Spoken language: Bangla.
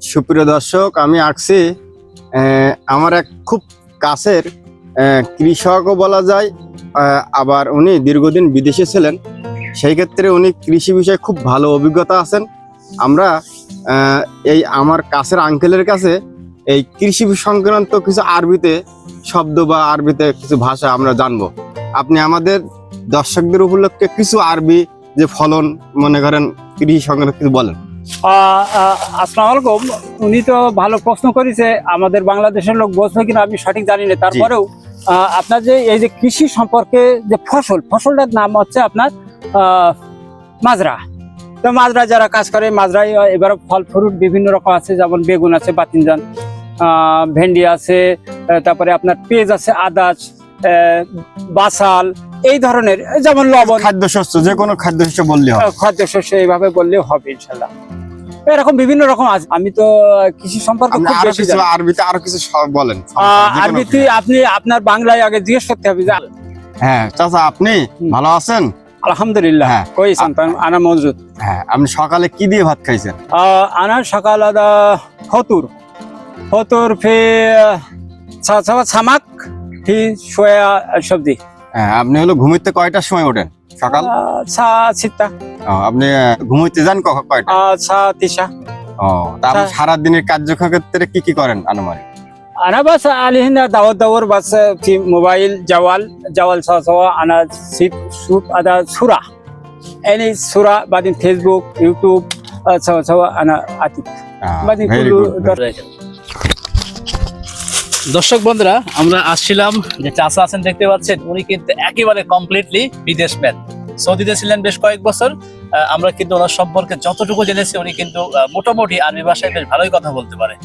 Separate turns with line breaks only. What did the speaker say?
সুপ্রিয় দর্শক, আমি আসছি আমার এক খুব কাছের কৃষকও বলা যায়, আবার উনি দীর্ঘদিন বিদেশে ছিলেন। সেই ক্ষেত্রে উনি কৃষি বিষয়ে খুব ভালো অভিজ্ঞতা আছেন। আমরা এই আমার কাছের আঙ্কেলের কাছে এই কৃষি সংক্রান্ত কিছু আরবিতে শব্দ বা আরবিতে কিছু ভাষা আমরা জানবো। আপনি আমাদের দর্শকদের উপলক্ষে কিছু আরবি যে ফলন মনে করেন কৃষি সংক্রান্ত কিছু বলেন।
আসসালামু আলাইকুম। উনি তো ভালো প্রশ্ন করেছে, আমাদের বাংলাদেশের লোক বুঝবে কিনা আমি সঠিক জানি না। তারপরেও আপনার যে এই যে কৃষি সম্পর্কে যে ফসলটার নাম হচ্ছে আপনার মাজরা। তো মাজরা যারা কাজ করে, মাজরাই এবার ফল ফ্রুট বিভিন্ন রকম আছে, যেমন বেগুন আছে, বাতিনজান, ভেন্ডি আছে, তারপরে আপনার পেঁয়াজ আছে, আদাচ, বাসাল, এই ধরনের, যেমন লবণ,
খাদ্যশস্য, যে কোনো খাদ্যশস্য বললে হবে।
খাদ্যশস্য এইভাবে বললেও হবে ইনশাল্লাহ। এরকম বিভিন্ন রকম আছে। আমি তো কৃষি সম্পর্কে খুব বেশি জানি।
আরবিতে আরো কিছু বলেন।
আরবিতে আপনি আপনার বাংলায় আগে জিজ্ঞেস করতে হবে।
হ্যাঁ চাচা, আপনি ভালো আছেন?
আলহামদুলিল্লাহ। কইছেন আনা মজুদ।
হ্যাঁ, আপনি সকালে কি দিয়ে ভাত খাইছেন?
আনা সকাল আদা ফতুর ফে সামাক ফি সোয়া সবজি।
হ্যাঁ, আপনি হলো ঘুমাইতে কয়টার সময় ওঠেন সকাল?
সিত্তা।
আপনি ঘুমাইতে যান কয়টা?
তিসা।
আপনি সারাদিনের কার্যক্ষেত্রে কি কি করেন আনুমানিক?
أنا بس عليه هنا دور بس في موبايل جوال سوا أنا شوف هذا صورة يعني صورة بعدين فيسبوك يوتيوب سوا أنا أتيك بعدين كله
দর্শক বন্ধুরা, আমরা আসছিলাম যে চাচা আছেন দেখতে পাচ্ছেন, উনি কিন্তু একেবারে কমপ্লিটলি বিদেশম্যান। সৌদিতে ছিলেন বেশ কয়েক বছর। আমরা কিন্তু ওনার সম্পর্কে যতটুকু জেনেছি, উনি কিন্তু মোটামুটি আরবি ভাষায় বেশ ভালোই কথা বলতে পারে।